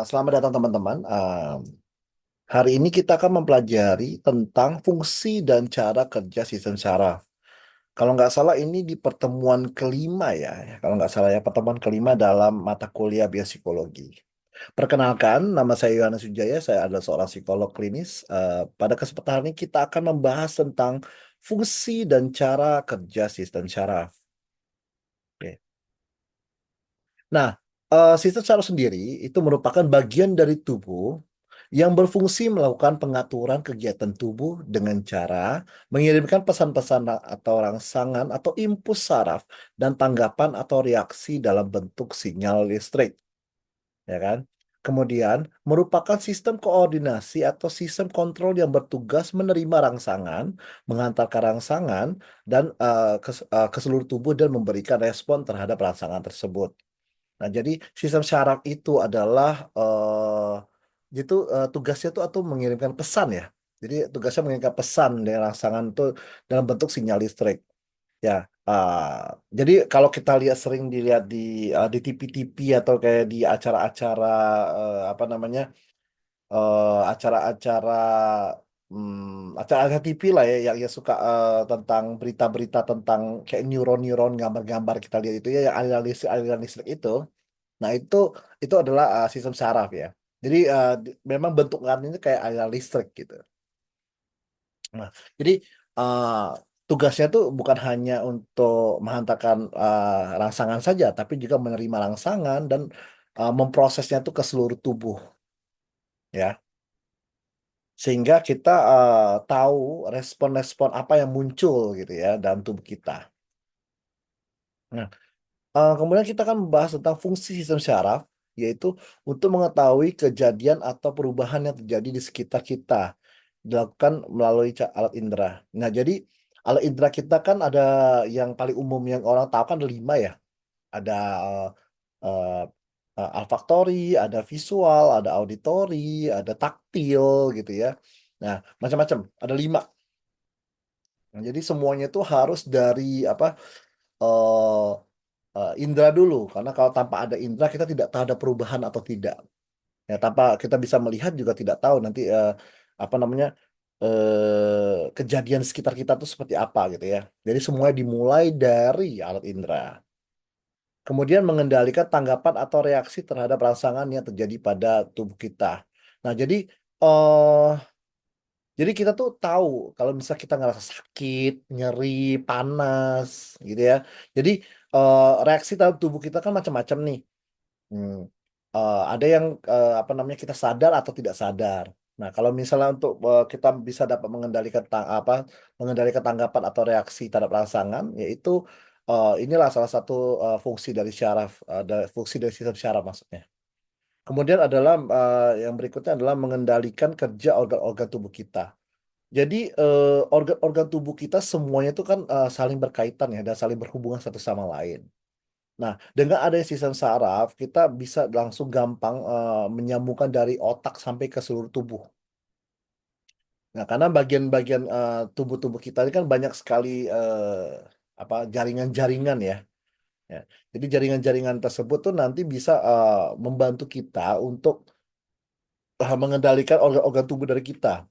Selamat datang teman-teman. Hari ini kita akan mempelajari tentang fungsi dan cara kerja sistem saraf. Kalau nggak salah ini di pertemuan kelima ya. Kalau nggak salah ya pertemuan kelima dalam mata kuliah biopsikologi. Perkenalkan, nama saya Yohanes Wijaya. Saya adalah seorang psikolog klinis. Pada kesempatan ini kita akan membahas tentang fungsi dan cara kerja sistem saraf. Oke. Nah, sistem saraf sendiri itu merupakan bagian dari tubuh yang berfungsi melakukan pengaturan kegiatan tubuh dengan cara mengirimkan pesan-pesan atau rangsangan atau impuls saraf dan tanggapan atau reaksi dalam bentuk sinyal listrik, ya kan? Kemudian merupakan sistem koordinasi atau sistem kontrol yang bertugas menerima rangsangan, mengantarkan rangsangan dan ke seluruh tubuh dan memberikan respon terhadap rangsangan tersebut. Nah, jadi sistem syaraf itu adalah tugasnya tuh atau mengirimkan pesan ya. Jadi tugasnya mengirimkan pesan dari rangsangan itu dalam bentuk sinyal listrik. Ya, jadi kalau kita lihat sering dilihat di TV-TV atau kayak di acara-acara apa namanya acara-acara acara-acara TV lah ya yang suka tentang berita-berita tentang kayak neuron-neuron gambar-gambar kita lihat itu ya yang aliran listrik itu. Nah, itu adalah sistem saraf ya. Jadi memang bentukannya kayak aliran listrik gitu. Nah, jadi uh, tugasnya tuh bukan hanya untuk menghantarkan rangsangan saja, tapi juga menerima rangsangan dan memprosesnya tuh ke seluruh tubuh ya. Sehingga kita tahu respon-respon apa yang muncul gitu ya dalam tubuh kita. Nah, kemudian kita akan membahas tentang fungsi sistem syaraf, yaitu untuk mengetahui kejadian atau perubahan yang terjadi di sekitar kita, dilakukan melalui alat indera. Nah, jadi alat indera kita kan ada yang paling umum yang orang tahu kan ada 5 ya. Ada eh, olfaktori, ada visual, ada auditori, ada taktil gitu ya. Nah, macam-macam. Ada 5. Nah, jadi semuanya itu harus dari apa? eh indera dulu karena kalau tanpa ada indera kita tidak tahu ada perubahan atau tidak ya tanpa kita bisa melihat juga tidak tahu nanti apa namanya kejadian sekitar kita tuh seperti apa gitu ya jadi semuanya dimulai dari alat indera kemudian mengendalikan tanggapan atau reaksi terhadap rangsangan yang terjadi pada tubuh kita nah eh jadi kita tuh tahu kalau misalnya kita ngerasa sakit, nyeri, panas, gitu ya. Jadi reaksi dalam tubuh kita kan macam-macam nih. Hmm. Ada yang apa namanya kita sadar atau tidak sadar. Nah, kalau misalnya untuk kita bisa dapat mengendalikan tanggapan atau reaksi terhadap rangsangan, yaitu inilah salah satu fungsi dari syaraf, fungsi dari sistem syaraf maksudnya. Kemudian adalah yang berikutnya adalah mengendalikan kerja organ-organ tubuh kita. Jadi organ-organ tubuh kita semuanya itu kan saling berkaitan ya dan saling berhubungan satu sama lain. Nah, dengan adanya sistem saraf, kita bisa langsung gampang menyambungkan dari otak sampai ke seluruh tubuh. Nah, karena bagian-bagian tubuh-tubuh kita ini kan banyak sekali apa jaringan-jaringan ya. Ya. Jadi jaringan-jaringan tersebut tuh nanti bisa membantu kita untuk mengendalikan organ-organ tubuh dari kita.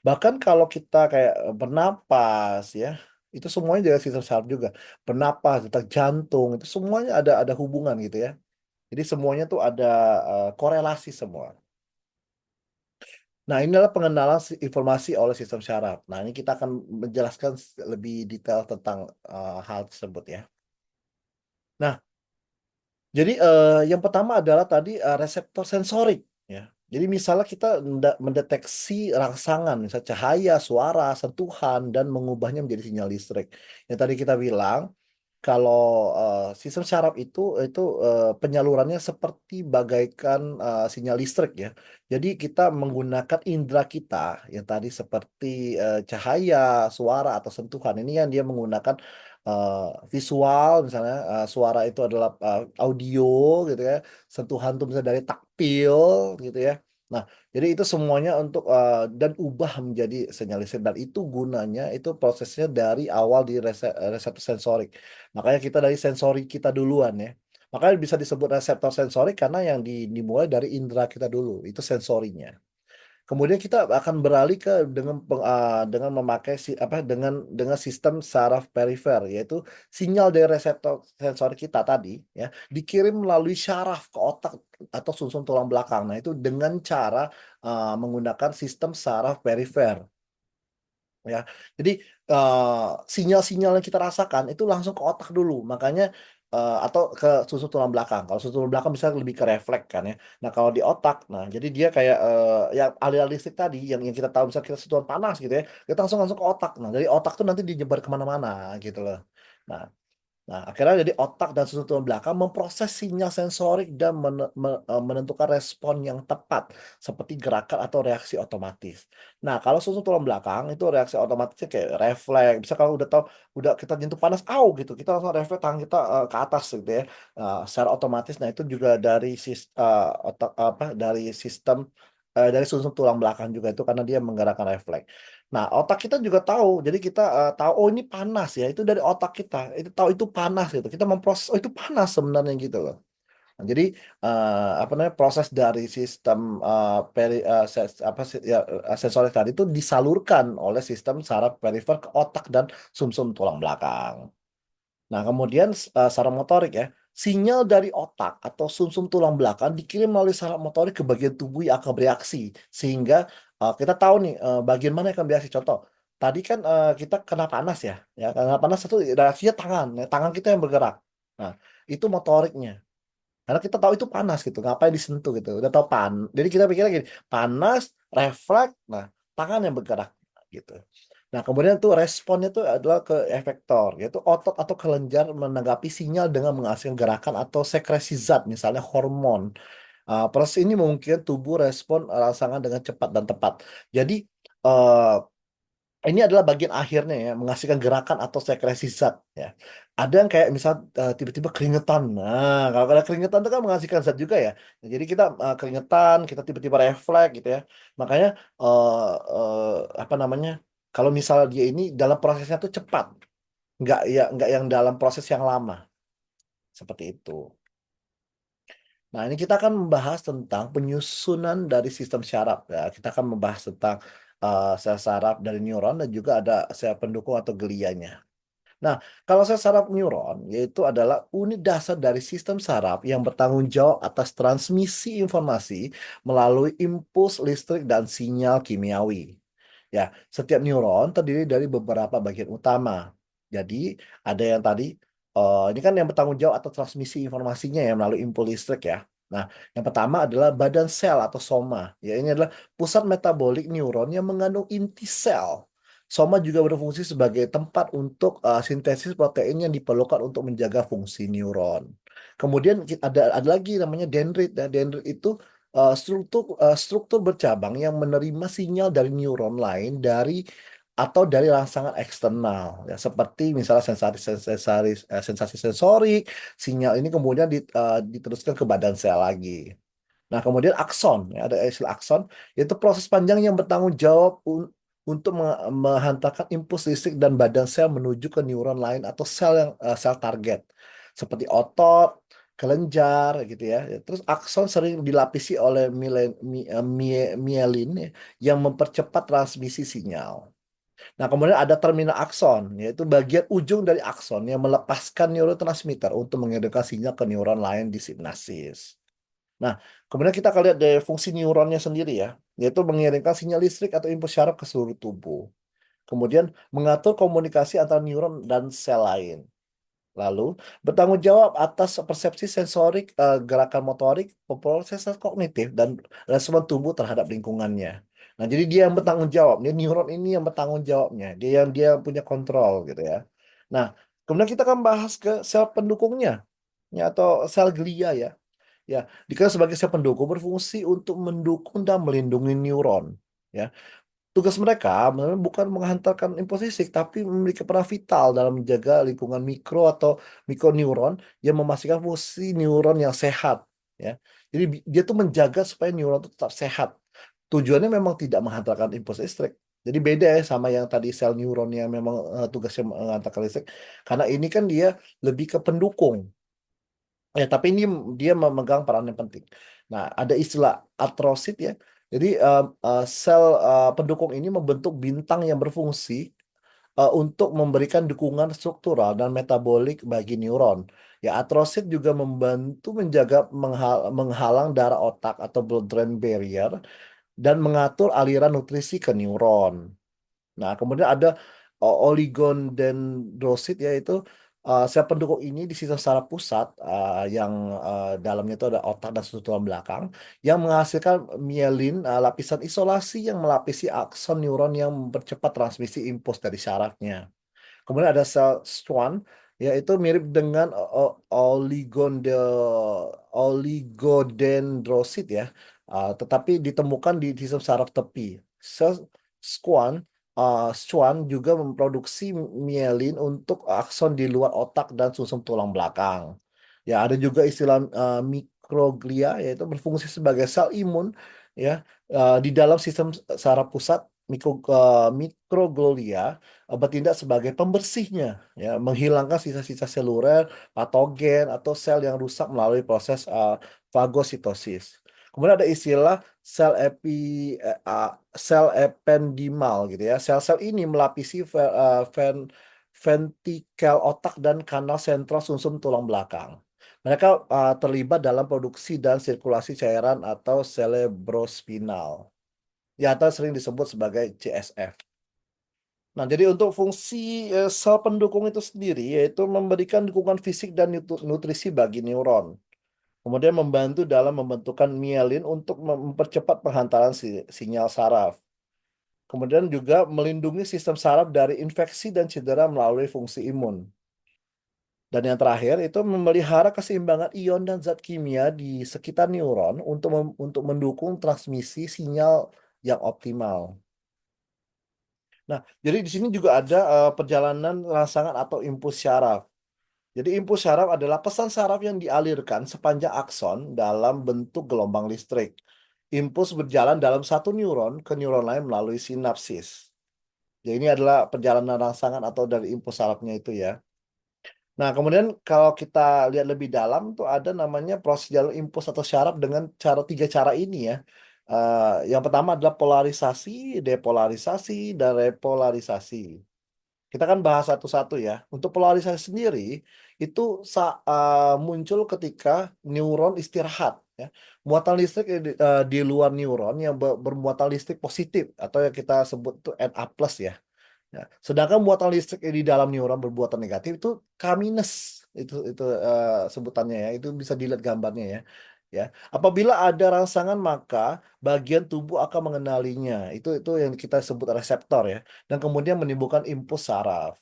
Bahkan kalau kita kayak bernapas ya, itu semuanya dari sistem saraf juga. Bernapas, detak jantung, itu semuanya ada hubungan gitu ya. Jadi semuanya tuh ada korelasi semua. Nah, ini adalah pengenalan informasi oleh sistem syaraf. Nah, ini kita akan menjelaskan lebih detail tentang hal tersebut ya. Nah, jadi yang pertama adalah tadi reseptor sensorik ya. Jadi misalnya kita mendeteksi rangsangan, misalnya cahaya, suara, sentuhan, dan mengubahnya menjadi sinyal listrik. Yang tadi kita bilang, kalau sistem syaraf itu penyalurannya seperti bagaikan sinyal listrik ya. Jadi kita menggunakan indera kita yang tadi seperti cahaya, suara atau sentuhan. Ini yang dia menggunakan eh, visual misalnya suara itu adalah audio gitu ya. Sentuhan itu misalnya dari taktil gitu ya. Nah, jadi itu semuanya untuk dan ubah menjadi sinyal listrik dan itu gunanya itu prosesnya dari awal di reseptor sensorik. Makanya kita dari sensori kita duluan ya. Makanya bisa disebut reseptor sensorik karena yang dimulai dari indera kita dulu, itu sensorinya. Kemudian kita akan beralih ke dengan memakai dengan sistem saraf perifer, yaitu sinyal dari reseptor sensori kita tadi ya dikirim melalui syaraf ke otak atau sumsum tulang belakang. Nah, itu dengan cara menggunakan sistem saraf perifer. Ya, jadi sinyal-sinyal yang kita rasakan itu langsung ke otak dulu, makanya atau ke susun tulang belakang. Kalau susun tulang belakang bisa lebih ke refleks kan ya. Nah kalau di otak, nah jadi dia kayak yang aliran listrik tadi, yang kita tahu misalnya kita sentuhan panas gitu ya, kita langsung langsung ke otak. Nah dari otak tuh nanti dijebar kemana-mana gitu loh. Nah, akhirnya jadi otak dan susun tulang belakang memproses sinyal sensorik dan menentukan respon yang tepat, seperti gerakan atau reaksi otomatis. Nah, kalau susun tulang belakang itu reaksi otomatisnya kayak refleks. Bisa kalau udah tahu, udah kita nyentuh panas, au gitu, kita langsung refleks tangan kita ke atas gitu ya, secara otomatis. Nah, itu juga dari otak apa dari sistem dari susun tulang belakang juga itu karena dia menggerakkan refleks. Nah, otak kita juga tahu. Jadi kita tahu oh ini panas ya. Itu dari otak kita. Itu tahu itu panas gitu. Kita memproses oh itu panas sebenarnya gitu loh. Nah, jadi apa namanya proses dari sistem sensorik tadi itu disalurkan oleh sistem saraf perifer ke otak dan sumsum tulang belakang. Nah, kemudian saraf motorik ya. Sinyal dari otak atau sumsum tulang belakang dikirim melalui saraf motorik ke bagian tubuh yang akan bereaksi. Sehingga kita tahu nih bagian mana yang akan bereaksi. Contoh, tadi kan kita kena panas ya. Ya, kena panas itu reaksinya tangan. Ya, tangan kita yang bergerak. Nah, itu motoriknya. Karena kita tahu itu panas gitu, ngapain disentuh gitu. Udah tahu jadi kita pikirnya gini, panas, refleks, nah tangan yang bergerak gitu. Nah, kemudian tuh responnya tuh adalah ke efektor, yaitu otot atau kelenjar menanggapi sinyal dengan menghasilkan gerakan atau sekresi zat, misalnya hormon. Proses ini memungkinkan tubuh respon rangsangan dengan cepat dan tepat. Jadi, eh, ini adalah bagian akhirnya ya, menghasilkan gerakan atau sekresi zat ya. Ada yang kayak misal tiba-tiba keringetan. Nah, kalau ada keringetan itu kan menghasilkan zat juga ya. Nah, jadi kita keringetan, kita tiba-tiba refleks gitu ya. Makanya apa namanya? Kalau misal dia ini dalam prosesnya tuh cepat, nggak yang dalam proses yang lama seperti itu. Nah, ini kita akan membahas tentang penyusunan dari sistem syaraf ya. Kita akan membahas tentang sel saraf dari neuron dan juga ada sel pendukung atau glianya. Nah, kalau sel saraf neuron yaitu adalah unit dasar dari sistem saraf yang bertanggung jawab atas transmisi informasi melalui impuls listrik dan sinyal kimiawi. Ya, setiap neuron terdiri dari beberapa bagian utama. Jadi, ada yang tadi, ini kan yang bertanggung jawab atas transmisi informasinya ya melalui impuls listrik ya. Nah, yang pertama adalah badan sel atau soma. Ya, ini adalah pusat metabolik neuron yang mengandung inti sel. Soma juga berfungsi sebagai tempat untuk sintesis protein yang diperlukan untuk menjaga fungsi neuron. Kemudian ada lagi namanya dendrit. Nah, dendrit itu struktur bercabang yang menerima sinyal dari neuron lain atau dari rangsangan eksternal ya seperti misalnya sensasi sensorik. Sinyal ini kemudian diteruskan ke badan sel lagi. Nah, kemudian akson, ya, ada istilah akson, yaitu proses panjang yang bertanggung jawab untuk menghantarkan impuls listrik dan badan sel menuju ke neuron lain atau sel target, seperti otot, kelenjar, gitu ya. Terus akson sering dilapisi oleh mielin ya, yang mempercepat transmisi sinyal. Nah, kemudian ada terminal akson, yaitu bagian ujung dari akson yang melepaskan neurotransmitter untuk mengirimkan sinyal ke neuron lain di sinapsis. Nah, kemudian kita akan lihat dari fungsi neuronnya sendiri ya, yaitu mengirimkan sinyal listrik atau impuls syaraf ke seluruh tubuh. Kemudian mengatur komunikasi antara neuron dan sel lain. Lalu bertanggung jawab atas persepsi sensorik, gerakan motorik, proses kognitif, dan respon tubuh terhadap lingkungannya. Nah, jadi dia yang bertanggung jawab. Dia neuron ini yang bertanggung jawabnya. Dia punya kontrol gitu ya. Nah, kemudian kita akan bahas ke sel pendukungnya, ya, atau sel glia ya. Ya, dikenal sebagai sel pendukung berfungsi untuk mendukung dan melindungi neuron. Ya, tugas mereka sebenarnya bukan menghantarkan impuls listrik, tapi memiliki peran vital dalam menjaga lingkungan mikro atau mikroneuron yang memastikan fungsi neuron yang sehat. Ya, jadi dia tuh menjaga supaya neuron itu tetap sehat. Tujuannya memang tidak menghantarkan impuls listrik. Jadi beda ya sama yang tadi sel neuron yang memang tugasnya menghantarkan listrik. Karena ini kan dia lebih ke pendukung. Ya, tapi ini dia memegang peran yang penting. Nah, ada istilah artrosit ya. Jadi sel pendukung ini membentuk bintang yang berfungsi untuk memberikan dukungan struktural dan metabolik bagi neuron. Ya, artrosit juga membantu menjaga menghalang darah otak atau blood-brain barrier dan mengatur aliran nutrisi ke neuron. Nah, kemudian ada oligodendrosit, yaitu sel pendukung ini di sistem saraf pusat yang dalamnya itu ada otak dan susu tulang belakang yang menghasilkan mielin, lapisan isolasi yang melapisi akson neuron yang mempercepat transmisi impuls dari sarafnya. Kemudian ada sel Schwann, yaitu mirip dengan oligodendrosit ya, tetapi ditemukan di sistem saraf tepi. Sel Schwann juga memproduksi mielin untuk akson di luar otak dan sumsum tulang belakang. Ya, ada juga istilah mikroglia, yaitu berfungsi sebagai sel imun ya di dalam sistem saraf pusat. Mikroglia bertindak sebagai pembersihnya, ya, menghilangkan sisa-sisa seluler, patogen, atau sel yang rusak melalui proses fagositosis. Kemudian ada istilah sel ependimal gitu ya. Sel-sel ini melapisi ventrikel otak dan kanal sentral sumsum tulang belakang. Mereka terlibat dalam produksi dan sirkulasi cairan atau cerebrospinal. Ya, atau sering disebut sebagai CSF. Nah, jadi untuk fungsi sel pendukung itu sendiri yaitu memberikan dukungan fisik dan nutrisi bagi neuron. Kemudian membantu dalam membentukkan mielin untuk mempercepat penghantaran sinyal saraf. Kemudian juga melindungi sistem saraf dari infeksi dan cedera melalui fungsi imun. Dan yang terakhir itu memelihara keseimbangan ion dan zat kimia di sekitar neuron untuk mendukung transmisi sinyal yang optimal. Nah, jadi di sini juga ada perjalanan rangsangan atau impuls syaraf. Jadi impuls syaraf adalah pesan saraf yang dialirkan sepanjang akson dalam bentuk gelombang listrik. Impuls berjalan dalam satu neuron ke neuron lain melalui sinapsis. Jadi ini adalah perjalanan rangsangan atau dari impuls sarafnya itu ya. Nah, kemudian kalau kita lihat lebih dalam tuh ada namanya proses jalur impuls atau syaraf dengan tiga cara ini ya. Yang pertama adalah polarisasi, depolarisasi, dan repolarisasi. Kita kan bahas satu-satu ya. Untuk polarisasi sendiri itu muncul ketika neuron istirahat ya. Muatan listrik di luar neuron yang bermuatan listrik positif atau yang kita sebut itu Na plus ya. Ya. Sedangkan muatan listrik di dalam neuron bermuatan negatif itu K minus, itu sebutannya ya. Itu bisa dilihat gambarnya ya. Ya, apabila ada rangsangan maka bagian tubuh akan mengenalinya. Itu yang kita sebut reseptor ya. Dan kemudian menimbulkan impuls saraf.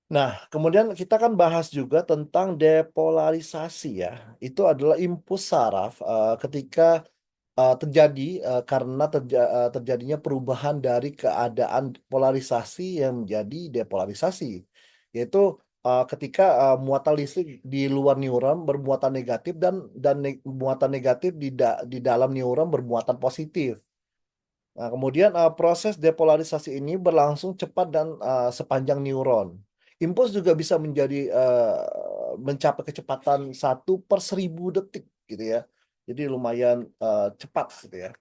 Nah, kemudian kita kan bahas juga tentang depolarisasi ya. Itu adalah impuls saraf ketika terjadi karena terjadinya perubahan dari keadaan polarisasi yang menjadi depolarisasi, yaitu ketika muatan listrik di luar neuron bermuatan negatif dan muatan negatif di dalam neuron bermuatan positif. Nah, kemudian proses depolarisasi ini berlangsung cepat dan sepanjang neuron. Impuls juga bisa mencapai kecepatan 1/1000 detik gitu ya. Jadi lumayan cepat gitu ya.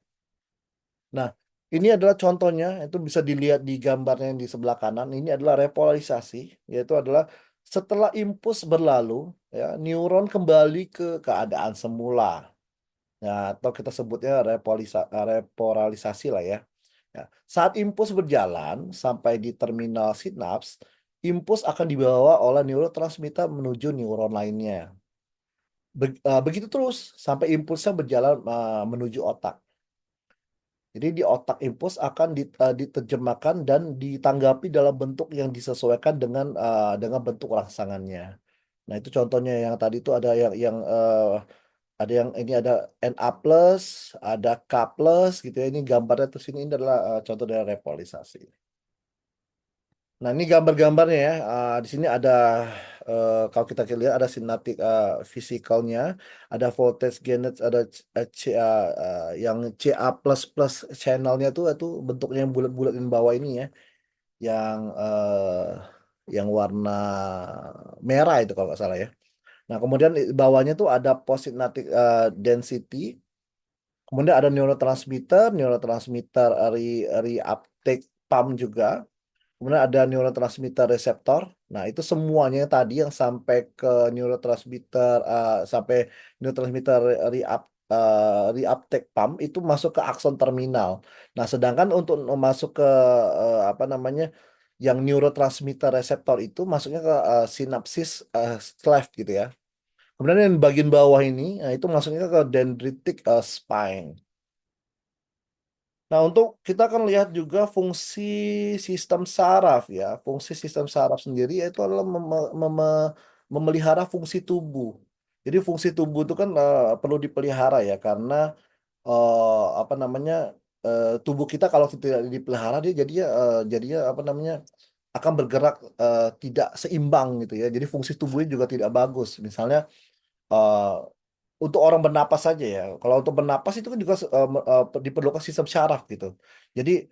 Nah, ini adalah contohnya, itu bisa dilihat di gambarnya yang di sebelah kanan. Ini adalah repolarisasi, yaitu adalah setelah impuls berlalu, ya, neuron kembali ke keadaan semula. Ya, atau kita sebutnya repolarisasi lah ya. Ya, saat impuls berjalan sampai di terminal sinaps, impuls akan dibawa oleh neurotransmitter menuju neuron lainnya. Begitu terus sampai impulsnya berjalan menuju otak. Jadi di otak impuls akan diterjemahkan dan ditanggapi dalam bentuk yang disesuaikan dengan bentuk rangsangannya. Nah, itu contohnya yang tadi itu ada yang ini ada Na plus, ada K plus gitu ya. Ini gambarnya terus ini adalah contoh dari repolisasi. Nah, ini gambar-gambarnya ya. Di sini ada kalau kita lihat ada sinaptik fisikalnya, ada voltage gain, ada yang Ca plus plus channelnya tuh itu bentuknya yang bulat-bulat di bawah ini ya. Yang yang warna merah itu kalau nggak salah ya. Nah, kemudian di bawahnya tuh ada positnatic density, kemudian ada neurotransmitter reuptake pump juga. Kemudian ada neurotransmitter reseptor. Nah, itu semuanya yang tadi yang sampai ke neurotransmitter reuptake pump itu masuk ke akson terminal. Nah, sedangkan untuk masuk ke apa namanya yang neurotransmitter reseptor itu masuknya ke sinapsis cleft gitu ya. Kemudian yang bagian bawah ini, nah itu masuknya ke dendritic spine. Nah, untuk kita akan lihat juga fungsi sistem saraf ya. Fungsi sistem saraf sendiri yaitu adalah memelihara fungsi tubuh. Jadi fungsi tubuh itu kan perlu dipelihara ya karena apa namanya tubuh kita kalau tidak dipelihara dia jadinya apa namanya akan bergerak tidak seimbang gitu ya. Jadi fungsi tubuhnya juga tidak bagus. Misalnya eh, untuk orang bernapas saja ya. Kalau untuk bernapas itu kan juga diperlukan sistem syaraf gitu. Jadi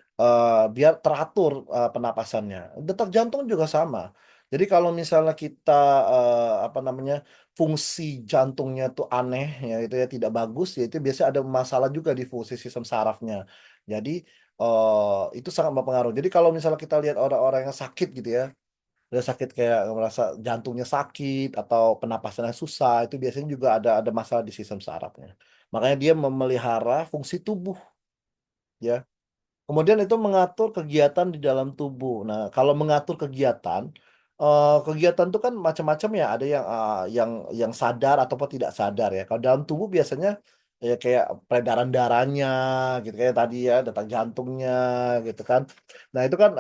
biar teratur penapasannya. Detak jantung juga sama. Jadi kalau misalnya kita apa namanya fungsi jantungnya tuh aneh ya itu ya tidak bagus ya itu biasanya ada masalah juga di fungsi sistem sarafnya. Jadi itu sangat berpengaruh. Jadi kalau misalnya kita lihat orang-orang yang sakit gitu ya udah sakit kayak merasa jantungnya sakit atau penapasannya susah itu biasanya juga ada masalah di sistem sarafnya makanya dia memelihara fungsi tubuh ya kemudian itu mengatur kegiatan di dalam tubuh nah kalau mengatur kegiatan itu kan macam-macam ya ada yang sadar ataupun tidak sadar ya kalau dalam tubuh biasanya ya kayak peredaran darahnya gitu kayak tadi ya detak jantungnya gitu kan nah itu kan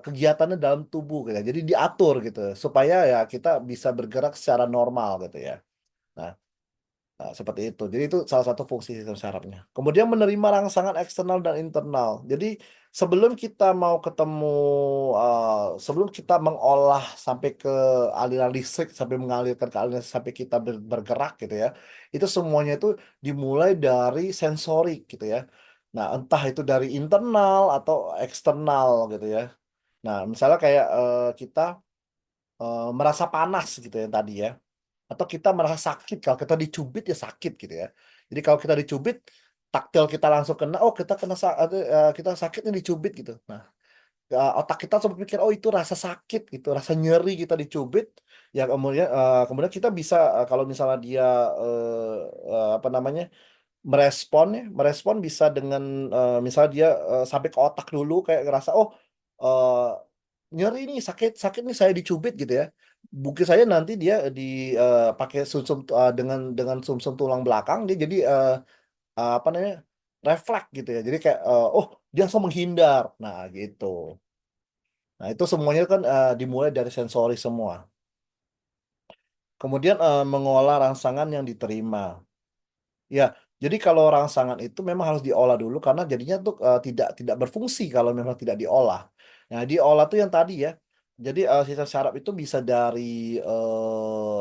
kegiatannya dalam tubuh gitu ya. Jadi diatur gitu supaya ya kita bisa bergerak secara normal gitu ya nah seperti itu. Jadi itu salah satu fungsi sistem sarafnya. Kemudian menerima rangsangan eksternal dan internal. Jadi sebelum kita mau ketemu, sebelum kita mengolah sampai ke aliran listrik, sampai mengalirkan ke aliran sampai kita bergerak gitu ya, itu semuanya itu dimulai dari sensorik gitu ya. Nah, entah itu dari internal atau eksternal gitu ya. Nah, misalnya kayak kita merasa panas gitu ya tadi ya atau kita merasa sakit kalau kita dicubit ya sakit gitu ya. Jadi kalau kita dicubit taktil kita langsung kena oh kita kita sakitnya dicubit gitu. Nah, otak kita langsung berpikir oh itu rasa sakit gitu, rasa nyeri kita dicubit ya kemudian kita bisa kalau misalnya dia apa namanya merespon bisa dengan misalnya dia sampai ke otak dulu kayak ngerasa oh eh, nyeri nih sakit sakit nih saya dicubit gitu ya bukti saya nanti dia pakai dengan sumsum tulang belakang dia jadi apa namanya refleks gitu ya jadi kayak oh dia langsung menghindar nah gitu nah itu semuanya kan dimulai dari sensori semua kemudian mengolah rangsangan yang diterima. Ya, jadi kalau rangsangan itu memang harus diolah dulu karena jadinya tuh tidak berfungsi kalau memang tidak diolah. Nah, diolah tuh yang tadi ya. Jadi sisa syaraf itu bisa dari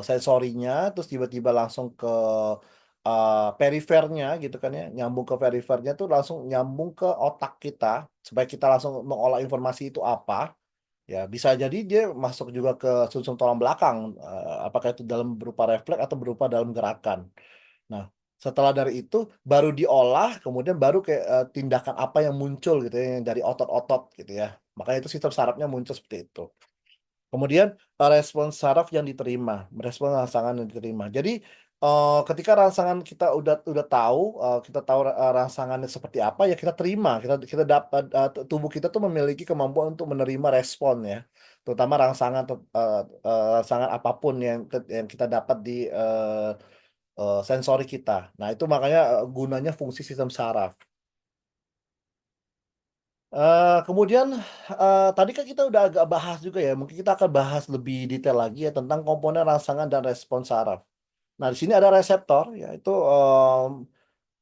sensorinya terus tiba-tiba langsung ke perifernya gitu kan ya. Nyambung ke perifernya tuh langsung nyambung ke otak kita supaya kita langsung mengolah informasi itu apa. Ya, bisa jadi dia masuk juga ke sumsum tulang belakang, apakah itu dalam berupa refleks atau berupa dalam gerakan. Nah, setelah dari itu baru diolah, kemudian baru kayak tindakan apa yang muncul gitu ya, yang dari otot-otot gitu ya. Makanya itu sistem sarafnya muncul seperti itu. Kemudian respons saraf yang diterima, merespon rangsangan yang diterima. Jadi ketika rangsangan kita udah tahu, kita tahu rangsangannya seperti apa ya kita terima. Kita kita dapat tubuh kita tuh memiliki kemampuan untuk menerima respon ya, terutama rangsangan apapun yang kita dapat di sensori kita. Nah itu makanya gunanya fungsi sistem saraf. Kemudian tadi kan kita udah agak bahas juga ya, mungkin kita akan bahas lebih detail lagi ya tentang komponen rangsangan dan respons saraf. Nah, di sini ada reseptor, yaitu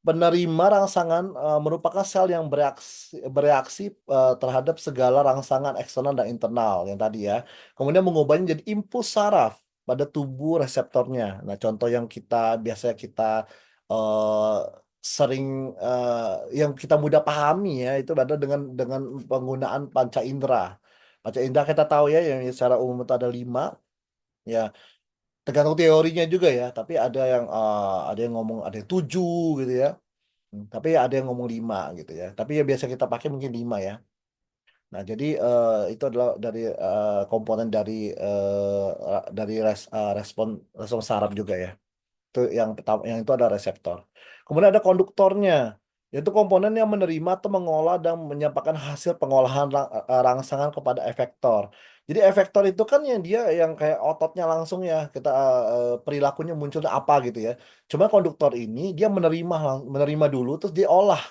penerima rangsangan merupakan sel yang bereaksi terhadap segala rangsangan eksternal dan internal yang tadi ya. Kemudian mengubahnya jadi impuls saraf pada tubuh reseptornya. Nah, contoh yang biasanya kita eh, sering yang kita mudah pahami ya itu adalah dengan penggunaan panca indera. Panca indera kita tahu ya, yang secara umum itu ada 5, ya tergantung teorinya juga ya. Tapi ada yang ngomong ada yang 7 gitu ya. Tapi ada yang ngomong 5 gitu ya. Tapi ya biasa kita pakai mungkin 5 ya. Nah, jadi itu adalah dari komponen dari respon respon saraf juga ya. Itu yang pertama, yang itu ada reseptor. Kemudian ada konduktornya, yaitu komponen yang menerima atau mengolah dan menyampaikan hasil pengolahan rangsangan kepada efektor. Jadi efektor itu kan yang dia yang kayak ototnya langsung ya, kita perilakunya munculnya apa gitu ya. Cuma konduktor ini dia menerima dulu terus dia olah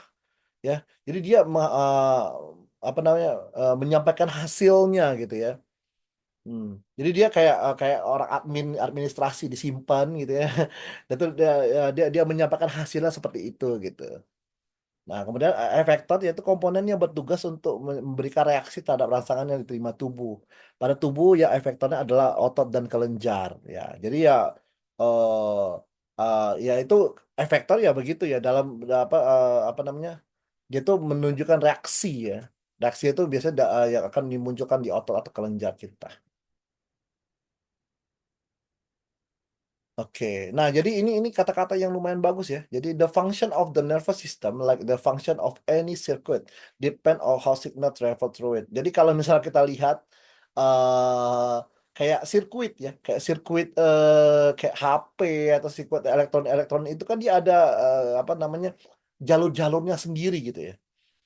ya. Jadi dia apa namanya menyampaikan hasilnya gitu ya. Hmm. Jadi dia kayak orang administrasi disimpan gitu ya. Dan itu dia menyampaikan hasilnya seperti itu gitu. Nah, kemudian efektor yaitu komponen yang bertugas untuk memberikan reaksi terhadap rangsangan yang diterima tubuh. Pada tubuh ya efektornya adalah otot dan kelenjar ya. Jadi ya eh ya itu efektor ya begitu ya dalam apa namanya? Dia tuh menunjukkan reaksi ya. Reaksi itu biasanya yang akan dimunculkan di otot atau kelenjar kita. Oke, nah jadi ini kata-kata yang lumayan bagus ya. Jadi the function of the nervous system, like the function of any circuit, depend on how signal travel through it. Jadi kalau misalnya kita lihat eh kayak sirkuit ya, kayak sirkuit kayak HP atau sirkuit elektron-elektron itu kan dia ada apa namanya jalur-jalurnya sendiri gitu ya.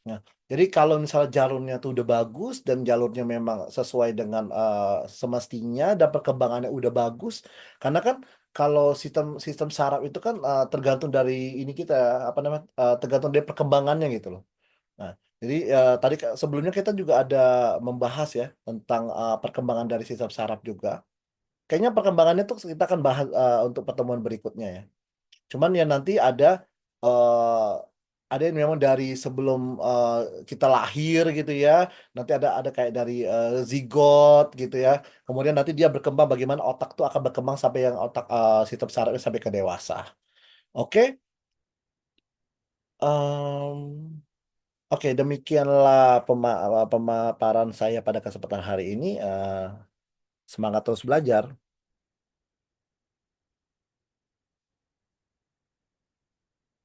Nah, jadi kalau misalnya jalurnya tuh udah bagus dan jalurnya memang sesuai dengan semestinya dan perkembangannya udah bagus, karena kan kalau sistem sistem saraf itu kan tergantung dari ini kita apa namanya tergantung dari perkembangannya gitu loh. Nah, jadi tadi sebelumnya kita juga ada membahas ya tentang perkembangan dari sistem saraf juga. Kayaknya perkembangannya tuh kita akan bahas untuk pertemuan berikutnya ya. Cuman ya nanti eh, ada yang memang dari sebelum kita lahir gitu ya. Nanti ada kayak dari zigot gitu ya. Kemudian nanti dia berkembang bagaimana otak tuh akan berkembang sampai yang otak sistem sarafnya sampai ke dewasa. Oke. Em, oke, demikianlah pemaparan saya pada kesempatan hari ini. Semangat terus belajar.